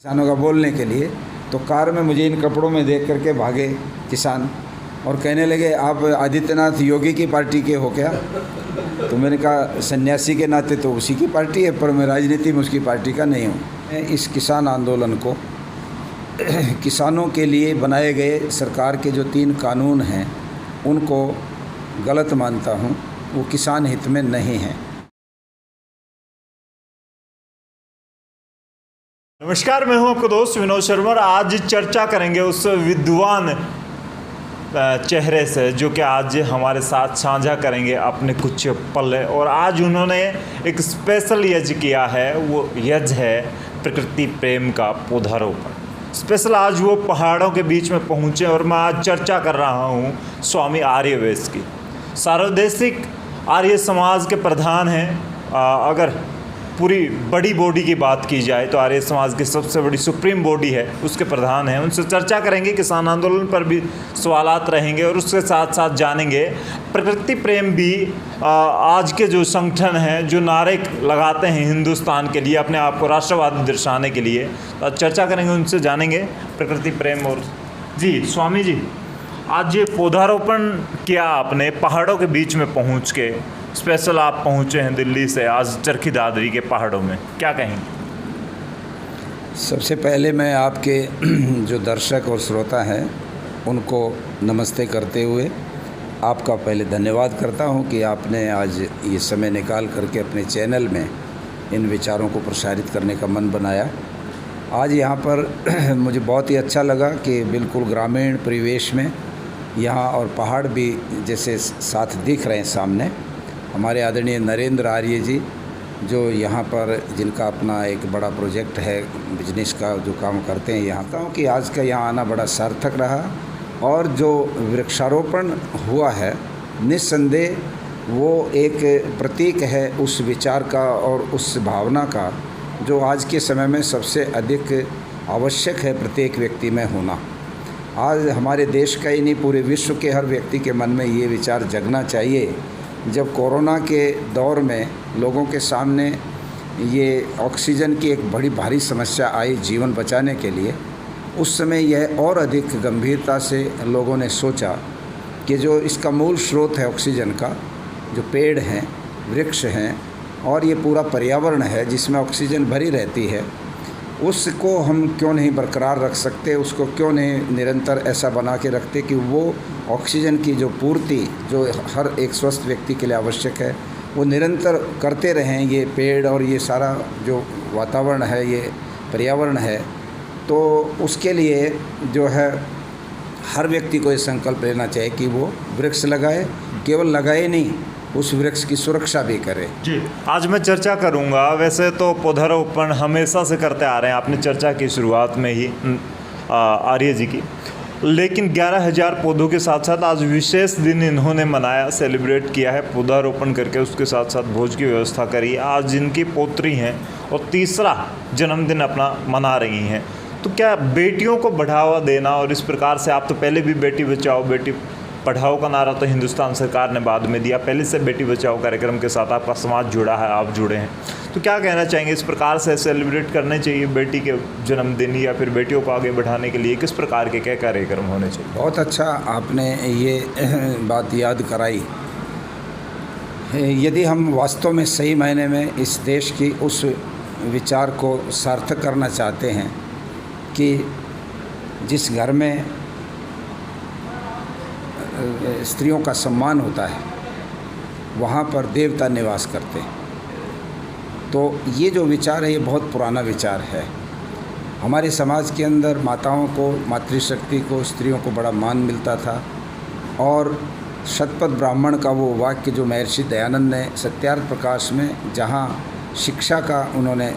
किसानों का बोलने के लिए, तो कार में मुझे इन कपड़ों में देख करके भागे किसान और कहने लगे आप आदित्यनाथ योगी की पार्टी के हो क्या? तो मैंने कहा सन्यासी के नाते तो उसी की पार्टी है, पर मैं राजनीति में उसकी पार्टी का नहीं हूँ। मैं इस किसान आंदोलन को किसानों के लिए बनाए गए सरकार के जो 3 कानून हैं उनको गलत मानता हूँ, वो किसान हित में नहीं हैं। नमस्कार, मैं हूं आपका दोस्त विनोद शर्मा और आज चर्चा करेंगे उस विद्वान चेहरे से जो कि आज हमारे साथ साझा करेंगे अपने कुछ पल। और आज उन्होंने एक स्पेशल यज्ञ किया है, वो यज्ञ है प्रकृति प्रेम का पौधारोपण। स्पेशल आज वो पहाड़ों के बीच में पहुँचे और मैं आज चर्चा कर रहा हूँ स्वामी आर्यवैश्य की। सार्वदेशिक आर्य समाज के प्रधान हैं। अगर पूरी बड़ी बॉडी की बात की जाए तो आर्य समाज की सबसे बड़ी सुप्रीम बॉडी है, उसके प्रधान हैं। उनसे चर्चा करेंगे, किसान आंदोलन पर भी सवालात रहेंगे और उसके साथ साथ जानेंगे प्रकृति प्रेम भी आज के जो संगठन हैं जो नारे लगाते हैं हिंदुस्तान के लिए, अपने आप को राष्ट्रवादी दर्शाने के लिए, तो चर्चा करेंगे, उनसे जानेंगे प्रकृति प्रेम। और जी स्वामी जी, आज ये पौधारोपण किया आपने पहाड़ों के बीच में पहुँच के, स्पेशल आप पहुँचे हैं दिल्ली से आज चरखी दादरी के पहाड़ों में, क्या कहेंगे? सबसे पहले मैं आपके जो दर्शक और श्रोता हैं उनको नमस्ते करते हुए आपका पहले धन्यवाद करता हूं कि आपने आज ये समय निकाल करके अपने चैनल में इन विचारों को प्रसारित करने का मन बनाया। आज यहाँ पर मुझे बहुत ही अच्छा लगा कि बिल्कुल ग्रामीण परिवेश में यहाँ और पहाड़ भी जैसे साथ दिख रहे हैं सामने। हमारे आदरणीय नरेंद्र आर्य जी जो यहाँ पर, जिनका अपना एक बड़ा प्रोजेक्ट है बिजनेस का, जो काम करते हैं यहाँ का, कि आज का यहाँ आना बड़ा सार्थक रहा। और जो वृक्षारोपण हुआ है निस्संदेह वो एक प्रतीक है उस विचार का और उस भावना का जो आज के समय में सबसे अधिक आवश्यक है प्रत्येक व्यक्ति में होना। आज हमारे देश का ही नहीं, पूरे विश्व के हर व्यक्ति के मन में ये विचार जगना चाहिए। जब कोरोना के दौर में लोगों के सामने ये ऑक्सीजन की एक बड़ी भारी समस्या आई जीवन बचाने के लिए, उस समय यह और अधिक गंभीरता से लोगों ने सोचा कि जो इसका मूल स्रोत है ऑक्सीजन का, जो पेड़ हैं, वृक्ष हैं और ये पूरा पर्यावरण है जिसमें ऑक्सीजन भरी रहती है, उसको हम क्यों नहीं बरकरार रख सकते, उसको क्यों नहीं निरंतर ऐसा बना के रखते कि वो ऑक्सीजन की जो पूर्ति जो हर एक स्वस्थ व्यक्ति के लिए आवश्यक है वो निरंतर करते रहें ये पेड़ और ये सारा जो वातावरण है, ये पर्यावरण है। तो उसके लिए जो है हर व्यक्ति को ये संकल्प लेना चाहिए कि वो वृक्ष लगाए, केवल लगाए नहीं, उस वृक्ष की सुरक्षा भी करे। जी, आज मैं चर्चा करूंगा। वैसे तो पौधारोपण हमेशा से करते आ रहे हैं, आपने चर्चा की शुरुआत में ही आर्य जी की, लेकिन 11,000 पौधों के साथ साथ आज विशेष दिन इन्होंने मनाया, सेलिब्रेट किया है पौधारोपण करके, उसके साथ साथ भोज की व्यवस्था करी। आज इनकी पोत्री हैं और 3रा जन्मदिन अपना मना रही हैं। तो क्या बेटियों को बढ़ावा देना, और इस प्रकार से आप तो पहले भी बेटी बचाओ बेटी पढ़ाओ का नारा तो हिंदुस्तान सरकार ने बाद में दिया, पहले से बेटी बचाओ कार्यक्रम के साथ आपका समाज जुड़ा है, आप जुड़े हैं, तो क्या कहना चाहेंगे? इस प्रकार से सेलिब्रेट करने चाहिए बेटी के जन्मदिन, या फिर बेटियों को आगे बढ़ाने के लिए किस प्रकार के क्या कार्यक्रम होने चाहिए? बहुत अच्छा आपने ये बात याद कराई। यदि हम वास्तव में सही मायने में इस देश की उस विचार को सार्थक करना चाहते हैं कि जिस घर में स्त्रियों का सम्मान होता है वहाँ पर देवता निवास करते हैं, तो ये जो विचार है ये बहुत पुराना विचार है। हमारे समाज के अंदर माताओं को, मातृशक्ति को, स्त्रियों को बड़ा मान मिलता था। और शतपथ ब्राह्मण का वो वाक्य जो महर्षि दयानंद ने सत्यार्थ प्रकाश में, जहाँ शिक्षा का उन्होंने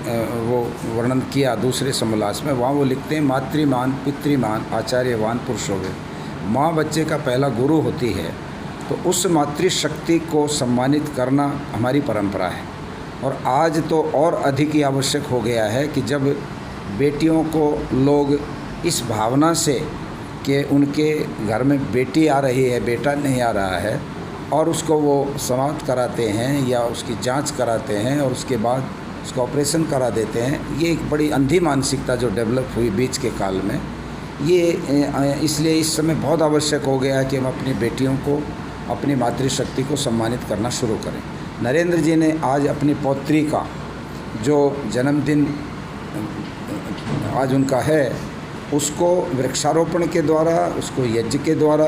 वो वर्णन किया दूसरे समोल्लास में, वहाँ वो लिखते हैं मातृमान पितृमान आचार्यवान पुरुष हो गए। माँ बच्चे का पहला गुरु होती है, तो उस मातृशक्ति को सम्मानित करना हमारी परंपरा है। और आज तो और अधिक ही आवश्यक हो गया है कि जब बेटियों को लोग इस भावना से कि उनके घर में बेटी आ रही है, बेटा नहीं आ रहा है, और उसको वो समाप्त कराते हैं या उसकी जांच कराते हैं और उसके बाद उसका ऑपरेशन करा देते हैं। ये एक बड़ी अंधी मानसिकता जो डेवलप हुई बीच के काल में, ये इसलिए इस समय बहुत आवश्यक हो गया है कि हम अपनी बेटियों को, अपनी मातृशक्ति को सम्मानित करना शुरू करें। नरेंद्र जी ने आज अपनी पौत्री का जो जन्मदिन आज उनका है, उसको वृक्षारोपण के द्वारा, उसको यज्ञ के द्वारा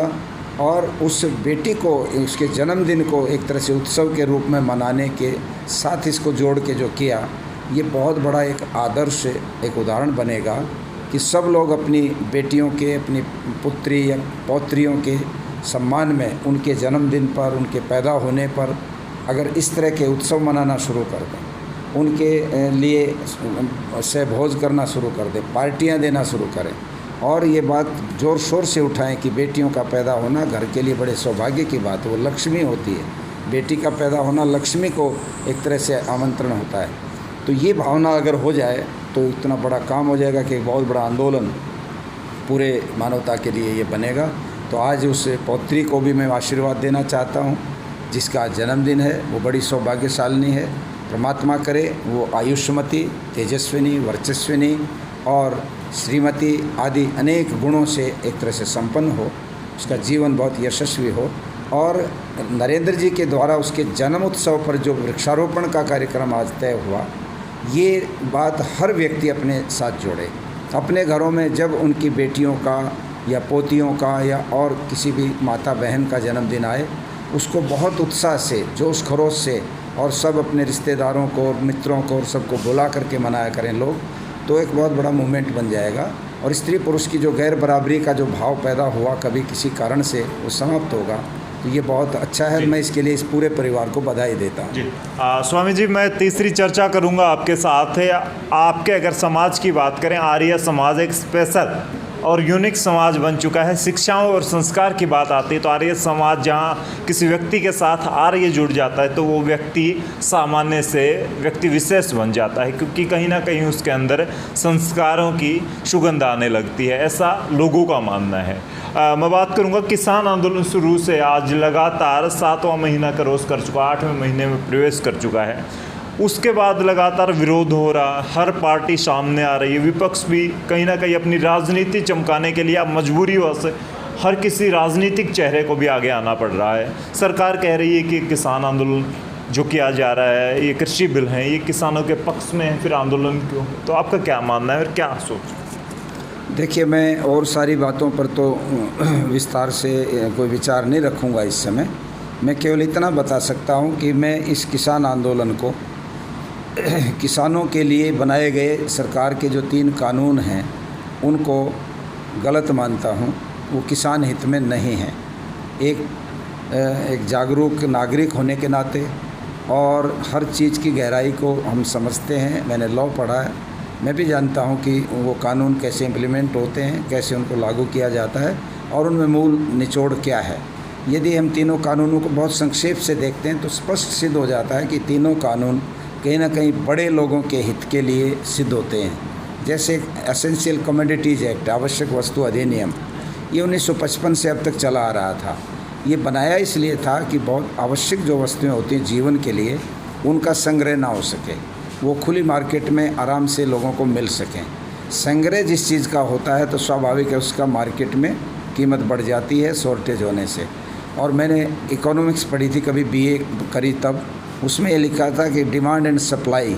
और उस बेटी को, उसके जन्मदिन को एक तरह से उत्सव के रूप में मनाने के साथ इसको जोड़ के जो किया, ये बहुत बड़ा एक आदर्श, एक उदाहरण बनेगा कि सब लोग अपनी बेटियों के, अपनी पुत्री या पौत्रियों के सम्मान में, उनके जन्मदिन पर, उनके पैदा होने पर अगर इस तरह के उत्सव मनाना शुरू कर दें, उनके लिए सहभोज करना शुरू कर दें, पार्टियां देना शुरू करें और ये बात ज़ोर शोर से उठाएं कि बेटियों का पैदा होना घर के लिए बड़े सौभाग्य की बात है, वो लक्ष्मी होती है। बेटी का पैदा होना लक्ष्मी को एक तरह से आमंत्रण होता है। तो ये भावना अगर हो जाए तो इतना बड़ा काम हो जाएगा कि एक बहुत बड़ा आंदोलन पूरे मानवता के लिए ये बनेगा। तो आज उस पौत्री को भी मैं आशीर्वाद देना चाहता हूँ जिसका जन्मदिन है, वो बड़ी सौभाग्यशालिनी है। परमात्मा करे वो आयुष्मती, तेजस्विनी, वर्चस्विनी और श्रीमती आदि अनेक गुणों से एक तरह से संपन्न हो, उसका जीवन बहुत यशस्वी हो। और नरेंद्र जी के द्वारा उसके जन्म उत्सव पर जो वृक्षारोपण का कार्यक्रम आज तय हुआ, ये बात हर व्यक्ति अपने साथ जोड़े। अपने घरों में जब उनकी बेटियों का या पोतियों का या और किसी भी माता बहन का जन्मदिन आए, उसको बहुत उत्साह से, जोश खरोश से और सब अपने रिश्तेदारों को और मित्रों को और सबको बुला करके मनाया करें लोग, तो एक बहुत बड़ा मूवमेंट बन जाएगा और स्त्री पुरुष की जो गैर बराबरी का जो भाव पैदा हुआ कभी किसी कारण से, वो समाप्त होगा। तो ये बहुत अच्छा है। मैं इसके लिए इस पूरे परिवार को बधाई देता हूँ। जी स्वामी जी, मैं तीसरी चर्चा करूँगा आपके साथ है। आपके अगर समाज की बात करें, आर्य समाज एक स्पेशल और यूनिक समाज बन चुका है। शिक्षाओं और संस्कार की बात आती है तो आर्य समाज जहाँ किसी व्यक्ति के साथ आर्य जुड़ जाता है तो वो व्यक्ति सामान्य से व्यक्ति विशेष बन जाता है, क्योंकि कहीं ना कहीं उसके अंदर संस्कारों की सुगंध आने लगती है, ऐसा लोगों का मानना है। मैं बात करूंगा किसान आंदोलन शुरू से आज लगातार 7वां महीना क्रॉस कर चुका, 8वें महीने में प्रवेश कर चुका है। उसके बाद लगातार विरोध हो रहा, हर पार्टी सामने आ रही है, विपक्ष भी कहीं ना कहीं अपनी राजनीति चमकाने के लिए अब मजबूरीवश हर किसी राजनीतिक चेहरे को भी आगे आना पड़ रहा है। सरकार कह रही है कि किसान आंदोलन जो किया जा रहा है, ये कृषि बिल हैं, ये किसानों के पक्ष में है, फिर आंदोलन क्यों? तो आपका क्या मानना है और क्या सोच? देखिए, मैं और सारी बातों पर तो विस्तार से कोई विचार नहीं रखूँगा इस समय। मैं केवल इतना बता सकता हूँ कि मैं इस किसान आंदोलन को किसानों के लिए बनाए गए सरकार के जो 3 कानून हैं उनको गलत मानता हूँ। वो किसान हित में नहीं हैं। एक जागरूक नागरिक होने के नाते और हर चीज़ की गहराई को हम समझते हैं। मैंने लॉ पढ़ा है, मैं भी जानता हूँ कि वो कानून कैसे इम्प्लीमेंट होते हैं, कैसे उनको लागू किया जाता है और उनमें मूल निचोड़ क्या है। यदि हम तीनों कानूनों को बहुत संक्षेप से देखते हैं तो स्पष्ट सिद्ध हो जाता है कि तीनों कानून कहीं ना कहीं बड़े लोगों के हित के लिए सिद्ध होते हैं। जैसे एसेंशियल कमोडिटीज़ एक्ट, आवश्यक वस्तु अधिनियम, ये 1955 से अब तक चला आ रहा था। ये बनाया इसलिए था कि बहुत आवश्यक जो वस्तुएं होती हैं जीवन के लिए, उनका संग्रह ना हो सके, वो खुली मार्केट में आराम से लोगों को मिल सकें। संग्रह जिस चीज़ का होता है तो स्वाभाविक है उसका मार्केट में कीमत बढ़ जाती है शॉर्टेज होने से। और मैंने इकोनॉमिक्स पढ़ी थी, कभी BA करी तब, उसमें ये लिखा था कि डिमांड एंड सप्लाई,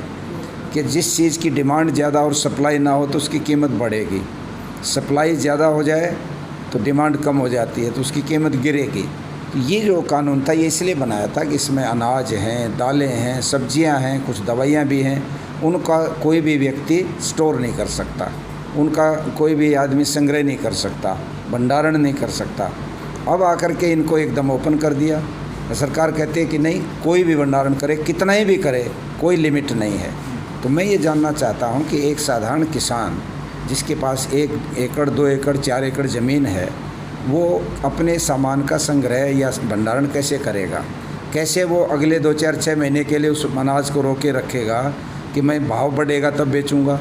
कि जिस चीज़ की डिमांड ज़्यादा और सप्लाई ना हो तो उसकी कीमत बढ़ेगी, सप्लाई ज़्यादा हो जाए तो डिमांड कम हो जाती है तो उसकी कीमत गिरेगी। तो ये जो कानून था ये इसलिए बनाया था कि इसमें अनाज हैं, दालें हैं, सब्जियां हैं, कुछ दवाइयां भी हैं, उनका कोई भी व्यक्ति स्टोर नहीं कर सकता, उनका कोई भी आदमी संग्रह नहीं कर सकता, भंडारण नहीं कर सकता। अब आकर के इनको एकदम ओपन कर दिया। सरकार कहती है कि नहीं, कोई भी भंडारण करे, कितना ही भी करे, कोई लिमिट नहीं है। तो मैं ये जानना चाहता हूँ कि एक साधारण किसान जिसके पास 1 एकड़, 2 एकड़, 4 एकड़ ज़मीन है, वो अपने सामान का संग्रह या भंडारण कैसे करेगा? कैसे वो अगले 2, 4, 6 महीने के लिए उस अनाज को रोके रखेगा कि मैं भाव बढ़ेगा तब बेचूंगा?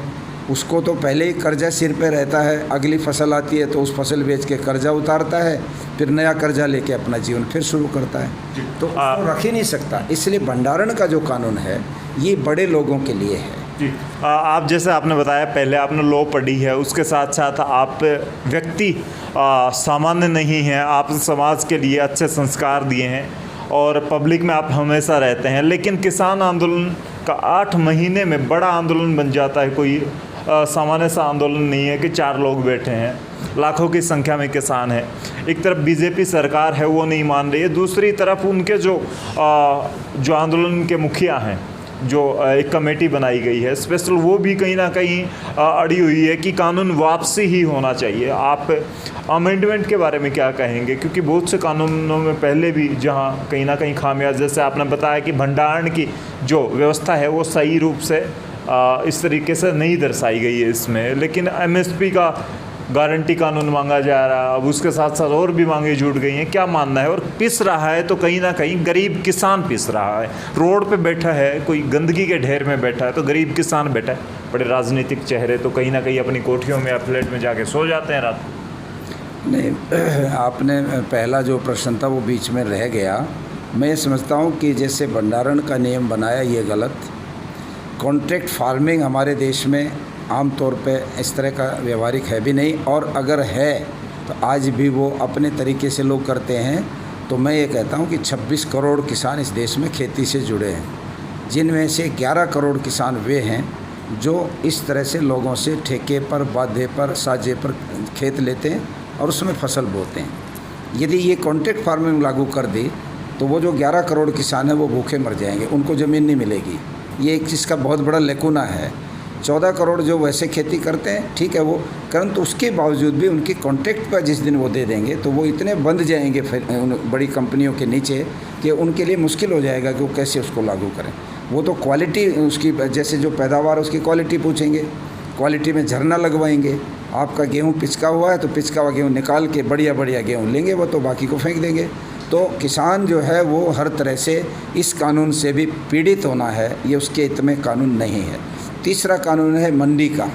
उसको तो पहले ही कर्जा सिर पे रहता है, अगली फसल आती है तो उस फसल बेच के कर्जा उतारता है, फिर नया कर्जा लेके अपना जीवन फिर शुरू करता है, तो उसको रख ही नहीं सकता। इसलिए भंडारण का जो कानून है ये बड़े लोगों के लिए है। जी, आप जैसे आपने बताया पहले आपने लॉ पढ़ी है, उसके साथ साथ आप व्यक्ति सामान्य नहीं हैं, आप समाज के लिए अच्छे संस्कार दिए हैं और पब्लिक में आप हमेशा रहते हैं, लेकिन किसान आंदोलन का 8 महीने में बड़ा आंदोलन बन जाता है। कोई सामान्य सा आंदोलन नहीं है कि 4 लोग बैठे हैं, लाखों की संख्या में किसान हैं। एक तरफ बीजेपी सरकार है वो नहीं मान रही है, दूसरी तरफ उनके जो आंदोलन के मुखिया हैं, जो एक कमेटी बनाई गई है स्पेशल, वो भी कहीं ना कहीं अड़ी हुई है कि कानून वापसी ही होना चाहिए। आप अमेंडमेंट के बारे में क्या कहेंगे? क्योंकि बहुत से कानूनों में पहले भी जहां कहीं ना कहीं खामियां, जैसे आपने बताया कि भंडारण की जो व्यवस्था है वो सही रूप से इस तरीके से नहीं दर्शाई गई है इसमें, लेकिन एमएसपी का गारंटी कानून मांगा जा रहा है, अब उसके साथ साथ और भी मांगे जुड़ गई हैं। क्या मानना है? और पिस रहा है तो कहीं ना कहीं गरीब किसान पिस रहा है, रोड पे बैठा है, कोई गंदगी के ढेर में बैठा है तो गरीब किसान बैठा है। बड़े राजनीतिक चेहरे तो कहीं ना कहीं अपनी कोठियों में या फ्लैट में जाके सो जाते हैं रात को। नहीं, आपने पहला जो प्रश्न था वो बीच में रह गया। मैं ये समझता हूँ कि जैसे भंडारण का नियम बनाया ये गलत। कॉन्ट्रैक्ट फार्मिंग हमारे देश में आम तौर पे इस तरह का व्यवहारिक है भी नहीं, और अगर है तो आज भी वो अपने तरीके से लोग करते हैं। तो मैं ये कहता हूँ कि 26 करोड़ किसान इस देश में खेती से जुड़े हैं, जिनमें से 11 करोड़ किसान वे हैं जो इस तरह से लोगों से ठेके पर, बाधे पर, साझे पर खेत लेते हैं और उसमें फसल बोते हैं। यदि ये कॉन्ट्रैक्ट फार्मिंग लागू कर दी तो वो जो 11 करोड़ किसान हैं वो भूखे मर जाएंगे, उनको ज़मीन नहीं मिलेगी। ये एक चीज़ का बहुत बड़ा लेकुना है। 14 करोड़ जो वैसे खेती करते हैं, ठीक है वो, परंतु उसके बावजूद भी उनकी कॉन्ट्रैक्ट पर जिस दिन वो दे देंगे तो वो इतने बंध जाएंगे उन बड़ी कंपनियों के नीचे कि उनके लिए मुश्किल हो जाएगा कि वो कैसे उसको लागू करें। वो तो क्वालिटी उसकी, जैसे जो पैदावार उसकी क्वालिटी पूछेंगे, क्वालिटी में झरना लगवाएंगे। आपका गेहूँ पिचका हुआ है तो पिचका हुआ गेहूँ निकाल के बढ़िया बढ़िया गेहूँ लेंगे वो, तो बाकी को फेंक देंगे। तो किसान जो है वो हर तरह से इस कानून से भी पीड़ित होना है, ये उसके हित में कानून नहीं है। तीसरा कानून है मंडी का,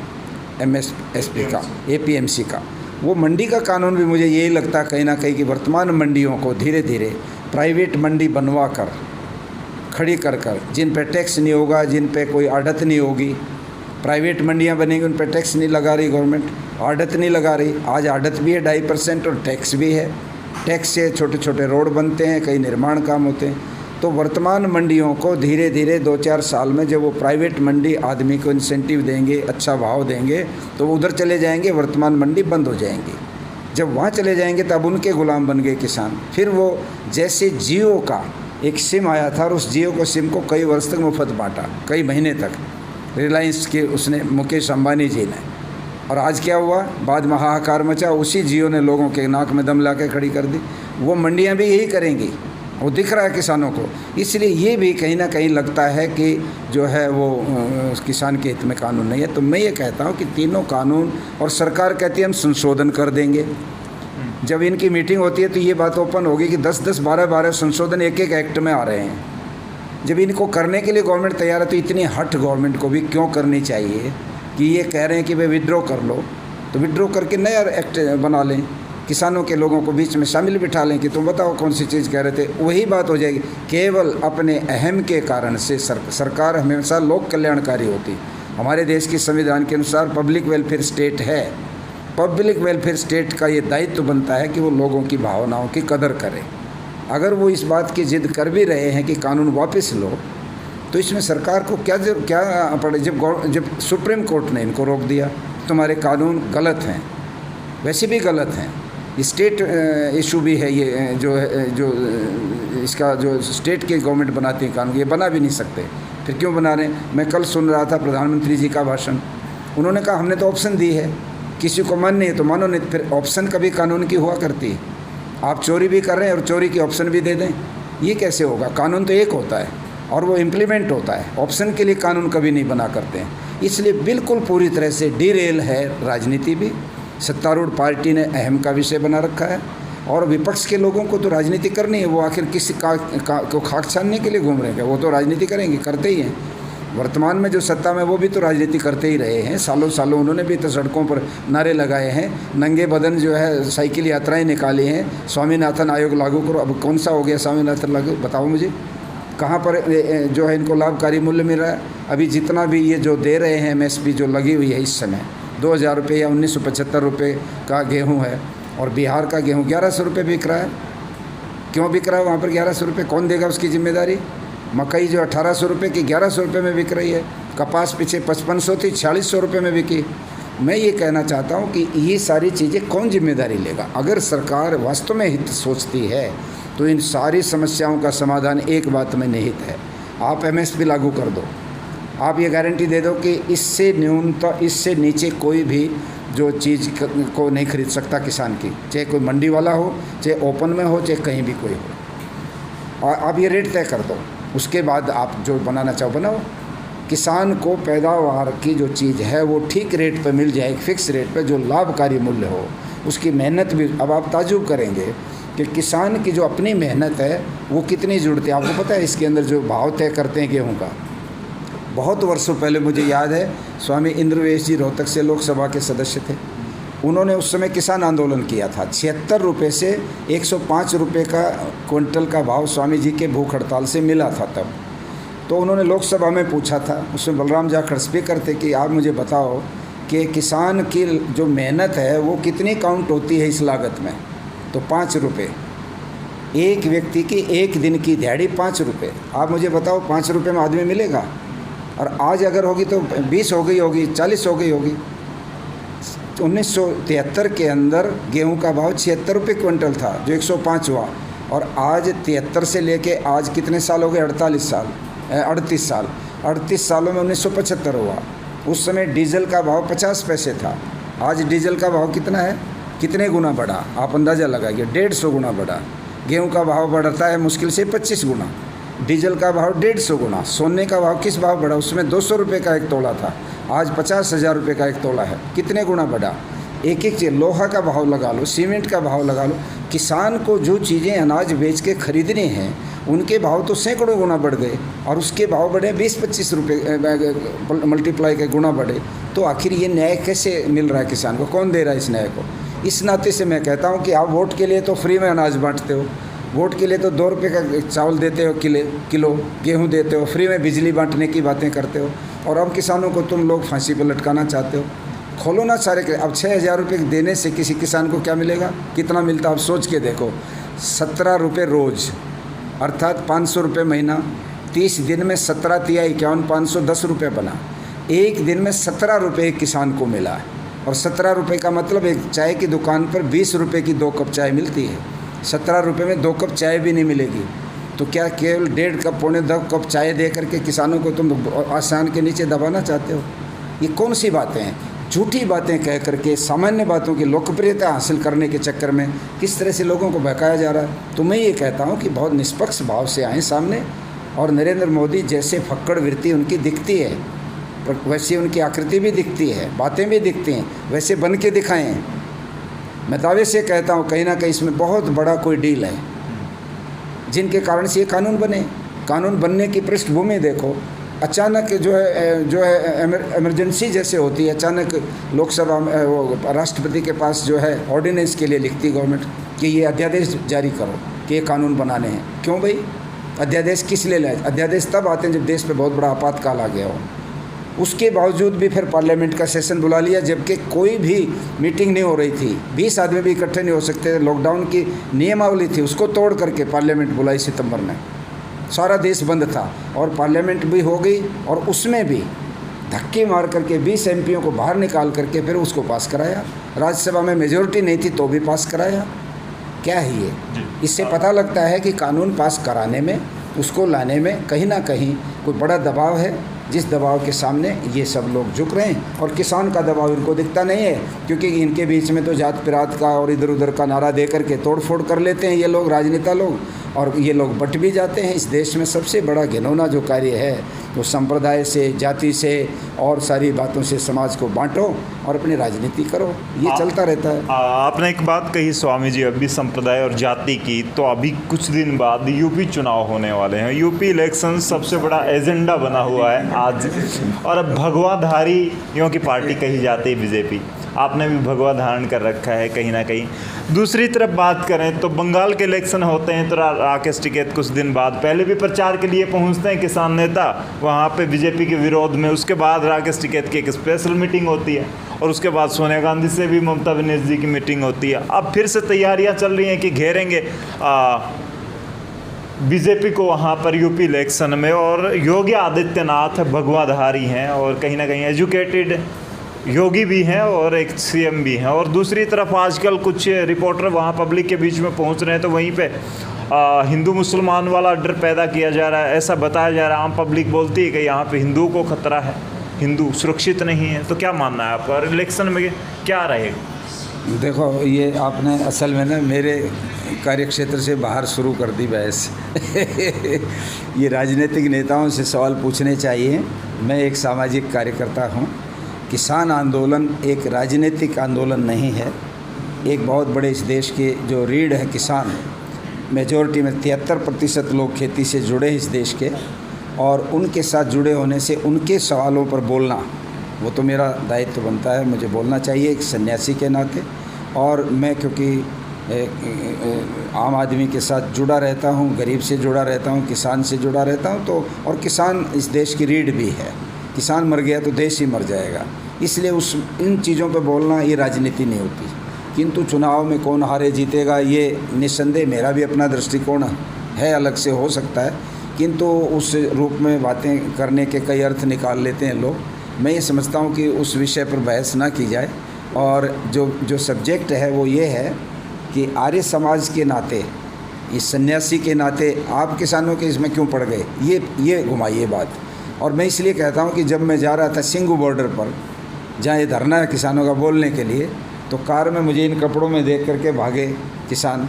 एमएसपी का, एपीएमसी का। वो मंडी का कानून भी मुझे यही लगता है कहीं ना कहीं कि वर्तमान मंडियों को धीरे धीरे प्राइवेट मंडी बनवा कर, खड़ी कर कर, जिन पे टैक्स नहीं होगा, जिन पे कोई आड़त नहीं होगी, प्राइवेट मंडियां बनेंगी, उन पे टैक्स नहीं लगा रही गवर्नमेंट, आड़त नहीं लगा रही। आज आड़त भी है 2.5% और टैक्स भी है। टैक्स से छोटे छोटे रोड बनते हैं, कई निर्माण काम होते हैं। तो वर्तमान मंडियों को धीरे धीरे 2-4 साल में जब वो प्राइवेट मंडी आदमी को इंसेंटिव देंगे, अच्छा भाव देंगे, तो वो उधर चले जाएंगे, वर्तमान मंडी बंद हो जाएंगी। जब वहाँ चले जाएंगे तब उनके गुलाम बन गए किसान। फिर वो जैसे जियो का एक सिम आया था और उस जियो को सिम को कई वर्ष तक मुफ्त बांटा, कई महीने तक, रिलायंस के उसने, मुकेश अंबानी जी ने। और आज क्या हुआ? बाद में हाहाकार मचा, उसी जियो ने लोगों के नाक में दम ला के खड़ी कर दी। वो मंडियाँ भी यही करेंगी, वो दिख रहा है किसानों को। इसलिए ये भी कहीं ना कहीं लगता है कि जो है वो किसान के हित में कानून नहीं है। तो मैं ये कहता हूँ कि तीनों कानून, और सरकार कहती है हम संशोधन कर देंगे। जब इनकी मीटिंग होती है तो ये बात ओपन होगी कि 10-10, 12-12 संशोधन एक एक्ट में आ रहे हैं। जब इनको करने के लिए गवर्नमेंट तैयार है तो इतनी हट गवर्नमेंट को भी क्यों करनी चाहिए कि ये कह रहे हैं कि भाई विड्रॉ कर लो, तो विड्रॉ करके नया एक्ट बना लें, किसानों के लोगों को बीच में शामिल बिठा लें कि तुम बताओ कौन सी चीज़ कह रहे थे, वही बात हो जाएगी। केवल अपने अहम के कारण से सरकार हमेशा लोक कल्याणकारी होती। हमारे देश की संविधान के अनुसार पब्लिक वेलफेयर स्टेट है। पब्लिक वेलफेयर स्टेट का ये दायित्व बनता है कि वो लोगों की भावनाओं की कदर करे। अगर वो इस बात की जिद कर भी रहे हैं कि कानून वापस लो, तो इसमें सरकार को क्या पड़े? जब सुप्रीम कोर्ट ने इनको रोक दिया, तुम्हारे कानून गलत हैं, वैसे भी गलत हैं, स्टेट इशू भी है ये, जो इसका जो स्टेट की गवर्नमेंट बनाती है कानून, ये बना भी नहीं सकते, फिर क्यों बना रहे हैं? मैं कल सुन रहा था प्रधानमंत्री जी का भाषण, उन्होंने कहा हमने तो ऑप्शन दी है, किसी को माननी है तो मानो, नहीं फिर ऑप्शन कभी कानून की हुआ करती है। आप चोरी भी कर रहे हैं और चोरी की ऑप्शन भी दे दें, ये कैसे होगा? कानून तो एक होता है और वो इम्प्लीमेंट होता है, ऑप्शन के लिए कानून कभी नहीं बना करते हैं। इसलिए बिल्कुल पूरी तरह से डिरेल है राजनीति भी। सत्तारूढ़ पार्टी ने अहम का विषय बना रखा है और विपक्ष के लोगों को तो राजनीति करनी है, वो आखिर किसी को खाक छानने के लिए घूम रहे हैं, वो तो राजनीति करेंगे, करते ही हैं। वर्तमान में जो सत्ता में वो भी तो राजनीति करते ही रहे हैं, सालों सालों उन्होंने भी तो सड़कों पर नारे लगाए हैं, नंगे बदन जो है साइकिल यात्राएं निकाली हैं, स्वामीनाथन आयोग लागू करो। अब कौन सा हो गया स्वामीनाथन लागू, बताओ मुझे, कहाँ पर जो है इनको लाभकारी मूल्य मिल रहा है? अभी जितना भी ये जो दे रहे हैं MSP जो लगी हुई है इस समय 2000 रुपये या 1975 रुपये का गेहूँ है, और बिहार का गेहूँ 1100 रुपये बिक रहा है। क्यों बिक रहा है वहाँ पर 1100 रुपये? कौन देगा उसकी जिम्मेदारी? मकई जो 1800 रुपये की 1100 रुपये में बिक रही है, कपास पीछे 5500 थी 4600 रुपये में बिकी। मैं ये कहना चाहता हूँ कि ये सारी चीज़ें कौन जिम्मेदारी लेगा? अगर सरकार वास्तव में हित सोचती है तो इन सारी समस्याओं का समाधान एक बात में निहित है, आप MSP लागू कर दो। आप ये गारंटी दे दो कि इससे न्यूनतम, इससे नीचे कोई भी जो चीज़ को नहीं खरीद सकता किसान की, चाहे कोई मंडी वाला हो, चाहे ओपन में हो, चाहे कहीं भी कोई हो। और आप ये रेट तय कर दो, उसके बाद आप जो बनाना चाहो बनाओ। किसान को पैदावार की जो चीज़ है वो ठीक रेट पर मिल जाए, एक फिक्स रेट पर जो लाभकारी मूल्य हो, उसकी मेहनत भी। अब आप ताजुब करेंगे कि किसान की जो अपनी मेहनत है वो कितनी जुड़ती है। आपको पता है इसके अंदर जो भाव तय करते हैं गेहूँ का, बहुत वर्षों पहले मुझे याद है स्वामी इंद्रवेश जी रोहतक से लोकसभा के सदस्य थे, उन्होंने उस समय किसान आंदोलन किया था। 76 रुपये से 105 रुपये का क्विंटल का भाव स्वामी जी के भूख हड़ताल से मिला था तब। तो उन्होंने लोकसभा में पूछा था, उसमें बलराम जाखड़ स्पीकर थे, कि आप मुझे बताओ कि किसान की जो मेहनत है वो कितनी काउंट होती है इस लागत में? तो 5 रुपये, एक व्यक्ति की एक दिन की दिहाड़ी 5 रुपये। आप मुझे बताओ 5 रुपये में आदमी मिलेगा? और आज अगर होगी तो 20 हो गई होगी, 40 हो गई होगी। 1973 के अंदर गेहूं का भाव 76 रुपये क्विंटल था, जो 105 हुआ, और आज 73 से लेके आज कितने साल हो गए? 38 साल। 38 सालों में 1975 हुआ। उस समय डीजल का भाव 50 पैसे था, आज डीजल का भाव कितना है? कितने गुना बढ़ा? आप अंदाज़ा लगाइए, 150 गुना बढ़ा। गेहूं का भाव बढ़ता है मुश्किल से 25 गुना, डीजल का भाव 150 गुना। सोने का भाव किस भाव बढ़ा? उसमें 200 रुपये का एक तोला था, आज 50,000 रुपये का एक तोला है। कितने गुना बढ़ा? एक एक चीज़, लोहा का भाव लगा लो, सीमेंट का भाव लगा लो। किसान को जो चीज़ें अनाज बेच के खरीदने हैं उनके भाव तो सैकड़ों गुना बढ़ गए, और उसके भाव बढ़े 20-25 रुपये मल्टीप्लाई के गुना बढ़े। तो आखिर ये न्याय कैसे मिल रहा है किसान को? कौन दे रहा है इस न्याय को? इस नाते से मैं कहता हूँ कि आप वोट के लिए तो फ्री में अनाज बांटते हो, वोट के लिए तो 2 रुपये का चावल देते हो, किलो गेहूँ देते हो, फ्री में बिजली बांटने की बातें करते हो, और अब किसानों को तुम लोग फांसी पर लटकाना चाहते हो। खोलो ना सारे के। अब 6,000 रुपये देने से किसी किसान को क्या मिलेगा? कितना मिलता? आप सोच के देखो, 17 रुपये रोज़, अर्थात 500 रुपये महीना। 30 दिन में 17 तिया 51, 510 रुपये बना। एक दिन में 17 रुपये किसान को मिला है, और 17 रुपये का मतलब एक चाय की दुकान पर 20 रुपये की 2 कप चाय मिलती है, 17 रुपये में 2 कप चाय भी नहीं मिलेगी। तो क्या केवल 1.5 कप, 1.25 कप चाय दे करके किसानों को तुम आसान के नीचे दबाना चाहते हो? ये कौन सी बातें हैं? झूठी बातें कह करके सामान्य बातों की लोकप्रियता हासिल करने के चक्कर में किस तरह से लोगों को बहकाया जा रहा है। तो मैं ये कहता हूँ कि बहुत निष्पक्ष भाव से आएँ सामने, और नरेंद्र मोदी जैसे फक्कड़ वृत्ति उनकी दिखती है, वैसी उनकी आकृति भी दिखती है, बातें भी दिखती हैं, वैसे बन के दिखाएँ। मैं दावे से कहता हूँ कहीं ना कहीं इसमें बहुत बड़ा कोई डील है, जिनके कारण से ये कानून बने। कानून बनने की पृष्ठभूमि देखो, अचानक जो है इमरजेंसी जैसे होती है, अचानक लोकसभा में वो राष्ट्रपति के पास जो है ऑर्डिनेंस के लिए लिखती गवर्नमेंट कि ये अध्यादेश जारी करो कि ये कानून बनाने हैं। क्यों भाई? अध्यादेश किस लिए लाए? अध्यादेश तब आते हैं जब देश पे बहुत बड़ा आपातकाल आ गया हो। उसके बावजूद भी फिर पार्लियामेंट का सेशन बुला लिया, जबकि कोई भी मीटिंग नहीं हो रही थी, 20 आदमी भी इकट्ठे नहीं हो सकते थे, लॉकडाउन की नियमावली थी, उसको तोड़ करके पार्लियामेंट बुलाई सितंबर में। सारा देश बंद था, और पार्लियामेंट भी हो गई, और उसमें भी धक्के मार करके 20 एमपीओं को बाहर निकाल करके फिर उसको पास कराया। राज्यसभा में मेजोरिटी नहीं थी तो भी पास कराया। क्या है ये? इससे पता लगता है कि कानून पास कराने में, उसको लाने में कहीं ना कहीं कोई बड़ा दबाव है, जिस दबाव के सामने ये सब लोग झुक रहे हैं। और किसान का दबाव इनको दिखता नहीं है, क्योंकि इनके बीच में तो जात पिरात का और इधर उधर का नारा दे करके तोड़ फोड़ कर लेते हैं ये लोग, राजनेता लोग, और ये लोग बट भी जाते हैं। इस देश में सबसे बड़ा घिनौना जो कार्य है वो संप्रदाय से, जाति से और सारी बातों से समाज को बांटो और अपनी राजनीति करो, ये चलता रहता है। आपने एक बात कही स्वामी जी अभी संप्रदाय और जाति की, तो अभी कुछ दिन बाद यूपी चुनाव होने वाले हैं। यूपी इलेक्शन सबसे बड़ा एजेंडा बना हुआ है आज, और अब भगवाधारियों की पार्टी कही जाती है बीजेपी। आपने भी भगवा धारण कर रखा है कहीं ना कहीं। दूसरी तरफ बात करें तो बंगाल के इलेक्शन होते हैं तो राकेश टिकैत कुछ दिन बाद पहले भी प्रचार के लिए पहुंचते हैं किसान नेता वहां पे बीजेपी के विरोध में। उसके बाद राकेश टिकैत की एक स्पेशल मीटिंग होती है और उसके बाद सोनिया गांधी से भी ममता बनर्जी की मीटिंग होती है। अब फिर से तैयारियाँ चल रही हैं कि घेरेंगे बीजेपी को वहाँ पर यूपी इलेक्शन में। और योगी आदित्यनाथ भगवाधारी हैं और कहीं ना कहीं एजुकेटेड योगी भी हैं और एक सीएम भी हैं। और दूसरी तरफ आजकल कुछ रिपोर्टर वहाँ पब्लिक के बीच में पहुँच रहे हैं तो वहीं पे हिंदू मुसलमान वाला डर पैदा किया जा रहा है, ऐसा बताया जा रहा है। आम पब्लिक बोलती है कि यहाँ पे हिंदुओं को खतरा है, हिंदू सुरक्षित नहीं है। तो क्या मानना है आपका, और इलेक्शन में क्या रहेगा? देखो, ये आपने असल में ना मेरे कार्यक्षेत्र से बाहर शुरू कर दी बहस। ये राजनीतिक नेताओं से सवाल पूछने चाहिए। मैं एक सामाजिक कार्यकर्ता हूँ। किसान आंदोलन एक राजनीतिक आंदोलन नहीं है। एक बहुत बड़े इस देश के जो रीढ़ है किसान, मेजॉरिटी में 73% लोग खेती से जुड़े इस देश के, और उनके साथ जुड़े होने से उनके सवालों पर बोलना वो तो मेरा दायित्व बनता है, मुझे बोलना चाहिए एक सन्यासी के नाते। और मैं क्योंकि आम आदमी के साथ जुड़ा रहता हूँ, गरीब से जुड़ा रहता हूँ, किसान से जुड़ा रहता हूँ, तो और किसान इस देश की रीढ़ भी है। किसान मर गया तो देश ही मर जाएगा, इसलिए इन चीज़ों पे बोलना ये राजनीति नहीं होती। किंतु चुनाव में कौन हारे जीतेगा ये निस्संदेह मेरा भी अपना दृष्टिकोण है, अलग से हो सकता है, किंतु उस रूप में बातें करने के कई अर्थ निकाल लेते हैं लोग। मैं ये समझता हूँ कि उस विषय पर बहस ना की जाए। और जो सब्जेक्ट है वो ये है कि आर्य समाज के नाते, इस सन्यासी के नाते आप किसानों के इसमें क्यों पड़ गए, ये घुमाइए बात। और मैं इसलिए कहता हूँ कि जब मैं जा रहा था सिंघू बॉर्डर पर, जहाँ ये धरना है किसानों का बोलने के लिए, तो कार में मुझे इन कपड़ों में देख करके भागे किसान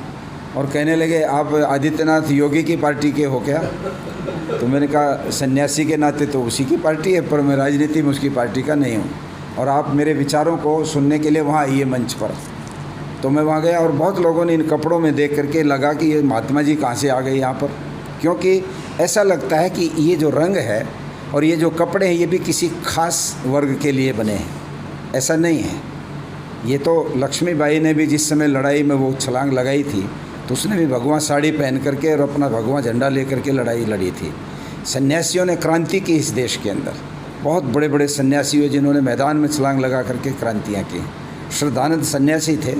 और कहने लगे आप आदित्यनाथ योगी की पार्टी के हो क्या? तो मैंने कहा सन्यासी के नाते तो उसी की पार्टी है, पर मैं राजनीति में उसकी पार्टी का नहीं हूँ, और आप मेरे विचारों को सुनने के लिए वहाँ आइए मंच पर। तो मैं वहाँ गया और बहुत लोगों ने इन कपड़ों में देख करके लगा कि ये महात्मा जी कहाँ से आ गए यहाँ पर, क्योंकि ऐसा लगता है कि ये जो रंग है और ये जो कपड़े हैं ये भी किसी खास वर्ग के लिए बने हैं। ऐसा नहीं है। ये तो लक्ष्मीबाई ने भी जिस समय लड़ाई में वो छलांग लगाई थी तो उसने भी भगवा साड़ी पहन करके और अपना भगवा झंडा लेकर के लड़ाई लड़ी थी। सन्यासियों ने क्रांति की इस देश के अंदर, बहुत बड़े बड़े सन्यासी हुए जिन्होंने मैदान में छलांग लगा करके क्रांतियाँ की। श्रद्धानंद सन्यासी थे,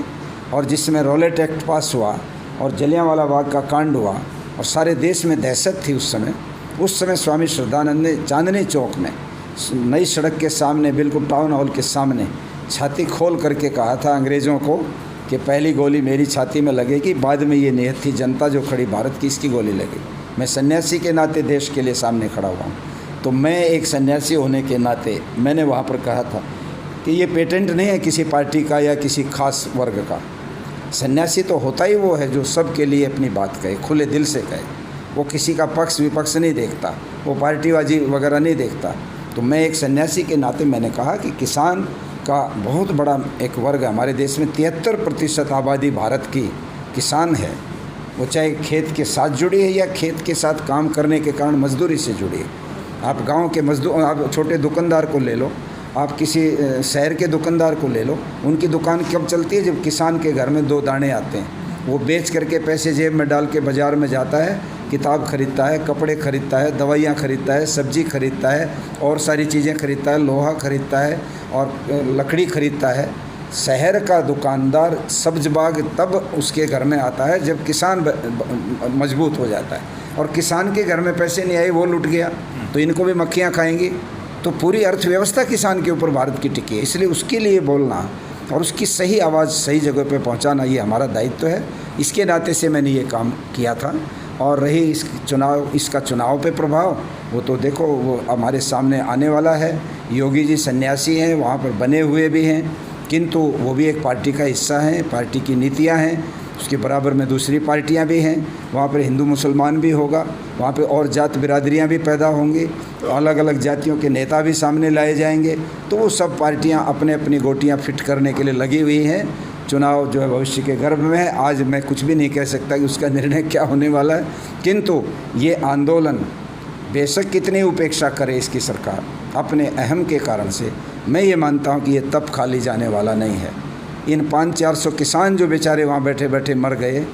और जिस समय रॉलेट एक्ट पास हुआ और जलियांवाला बाग का कांड हुआ और सारे देश में दहशत थी उस समय स्वामी श्रद्धानंद ने चांदनी चौक में नई सड़क के सामने, बिल्कुल टाउन हॉल के सामने, छाती खोल करके कहा था अंग्रेज़ों को कि पहली गोली मेरी छाती में लगेगी, बाद में ये नियत थी जनता जो खड़ी भारत की, इसकी गोली लगेगी। मैं सन्यासी के नाते देश के लिए सामने खड़ा हुआ हूँ। तो मैं एक सन्यासी होने के नाते मैंने वहाँ पर कहा था कि ये पेटेंट नहीं है किसी पार्टी का या किसी खास वर्ग का। सन्यासी तो होता ही वो है जो सब के लिए अपनी बात कहे, खुले दिल से कहे। वो किसी का पक्ष विपक्ष नहीं देखता, वो पार्टीबाजी वगैरह नहीं देखता। तो मैं एक सन्यासी के नाते मैंने कहा कि किसान का बहुत बड़ा एक वर्ग है हमारे देश में। 73% आबादी भारत की किसान है। वो चाहे खेत के साथ जुड़ी है या खेत के साथ काम करने के कारण मजदूरी से जुड़ी है। आप गांव के मजदूर, आप छोटे दुकानदार को ले लो, आप किसी शहर के दुकानदार को ले लो, उनकी दुकान कब चलती है? जब किसान के घर में 2 दाने आते हैं। वो बेच करके पैसे जेब में डाल के बाज़ार में जाता है, किताब खरीदता है, कपड़े खरीदता है, दवाइयाँ खरीदता है, सब्जी खरीदता है और सारी चीज़ें खरीदता है, लोहा खरीदता है और लकड़ी खरीदता है। शहर का दुकानदार सब्ज बाग तब उसके घर में आता है जब किसान मजबूत हो जाता है, और किसान के घर में पैसे नहीं आए, वो लुट गया तो इनको भी मक्खियाँ खाएंगी। तो पूरी अर्थव्यवस्था किसान के ऊपर भारत की टिकी है। इसलिए उसके लिए बोलना और उसकी सही आवाज़ सही जगह पे पहुंचाना ये हमारा दायित्व है। इसके नाते से मैंने ये काम किया था। और रही इसका चुनाव पे प्रभाव, वो तो देखो वो हमारे सामने आने वाला है। योगी जी सन्यासी हैं, वहाँ पर बने हुए भी हैं, किंतु वो भी एक पार्टी का हिस्सा हैं, पार्टी की नीतियाँ हैं उसके बराबर में दूसरी पार्टियां भी हैं, वहाँ पर हिंदू मुसलमान भी होगा, वहाँ पे और जात बिरादरियाँ भी पैदा होंगी, तो अलग अलग जातियों के नेता भी सामने लाए जाएंगे। तो वो सब पार्टियां अपने अपनी गोटियां फिट करने के लिए लगी हुई हैं। चुनाव जो है भविष्य के गर्भ में है। आज मैं कुछ भी नहीं कह सकता कि उसका निर्णय क्या होने वाला है, किंतु ये आंदोलन बेशक कितनी उपेक्षा करे इसकी सरकार अपने अहम के कारण से, मैं ये मानता हूँ कि ये तब खाली जाने वाला नहीं है। इन 500-400 किसान जो बेचारे वहाँ बैठे बैठे मर गए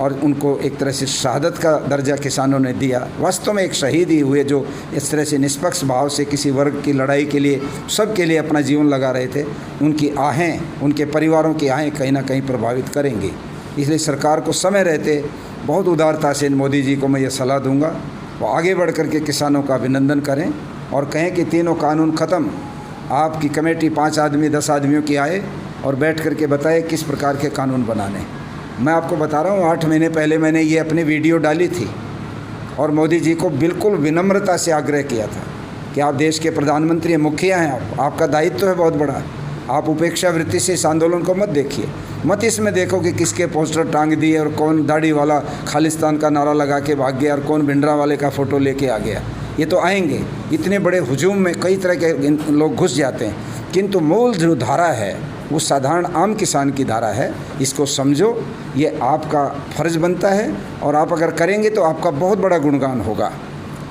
और उनको एक तरह से शहादत का दर्जा किसानों ने दिया, वास्तव में एक शहीद ही हुए जो इस तरह से निष्पक्ष भाव से किसी वर्ग की लड़ाई के लिए, सबके लिए अपना जीवन लगा रहे थे। उनकी आहें, उनके परिवारों की आहें कहीं ना कहीं प्रभावित करेंगी। इसलिए सरकार को समय रहते बहुत उदारता से मोदी जी को मैं ये सलाह दूंगा, वो आगे बढ़ कर के किसानों का अभिनंदन करें और कहें कि तीनों कानून ख़त्म। आपकी कमेटी 5 आदमी 10 आदमियों की आए और बैठ कर के बताए किस प्रकार के कानून बनाने। मैं आपको बता रहा हूँ 8 महीने पहले मैंने ये अपनी वीडियो डाली थी और मोदी जी को बिल्कुल विनम्रता से आग्रह किया था कि आप देश के प्रधानमंत्री हैं, मुखिया हैं, आपका दायित्व है बहुत बड़ा। आप उपेक्षा वृत्ति से इस आंदोलन को मत देखिए, मत इसमें देखो कि किसके पोस्टर टांग दिए और कौन दाढ़ी वाला खालिस्तान का नारा लगा के भाग गया और कौन भिंडरा वाले का फ़ोटो लेके आ गया। ये तो आएंगे, इतने बड़े हुजूम में कई तरह के लोग घुस जाते हैं, किंतु मूल जो धारा है वो साधारण आम किसान की धारा है। इसको समझो, ये आपका फ़र्ज़ बनता है और आप अगर करेंगे तो आपका बहुत बड़ा गुणगान होगा।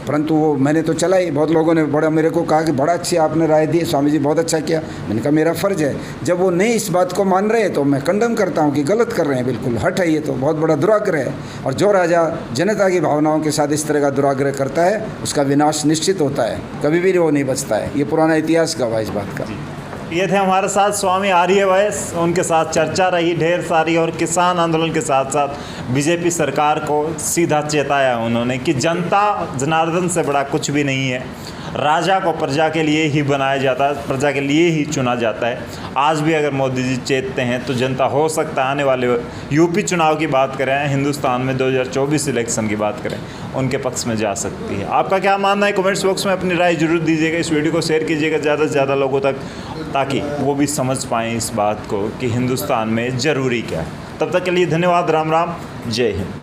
परंतु वो मैंने तो चला ही, बहुत लोगों ने बड़ा मेरे को कहा कि बड़ा अच्छी आपने राय दी, स्वामी जी बहुत अच्छा किया। मैंने कहा मेरा फ़र्ज़ है। जब वो नहीं इस बात को मान रहे हैं तो मैं कंडम करता हूँ कि गलत कर रहे हैं, बिल्कुल हट है, ये तो बहुत बड़ा दुराग्रह है। और जो राजा जनता की भावनाओं के साथ इस तरह का दुराग्रह करता है उसका विनाश निश्चित होता है, कभी भी वो नहीं बचता है। ये पुराना इतिहास गवाह इस बात का। ये थे हमारे साथ स्वामी आर्य वैश्य, उनके साथ चर्चा रही ढेर सारी और किसान आंदोलन के साथ साथ बीजेपी सरकार को सीधा चेताया उन्होंने कि जनता जनार्दन से बड़ा कुछ भी नहीं है, राजा को प्रजा के लिए ही बनाया जाता है, प्रजा के लिए ही चुना जाता है। आज भी अगर मोदी जी चेतते हैं तो जनता हो सकता है आने वाले यूपी चुनाव की बात करें, हिंदुस्तान में 2024 इलेक्शन की बात करें, उनके पक्ष में जा सकती है। आपका क्या मानना है कमेंट्स बॉक्स में अपनी राय जरूर दीजिएगा। इस वीडियो को शेयर कीजिएगा ज़्यादा से ज़्यादा लोगों तक, ताकि वो भी समझ पाएँ इस बात को कि हिंदुस्तान में ज़रूरी क्या है। तब तक के लिए धन्यवाद। राम राम, जय हिंद।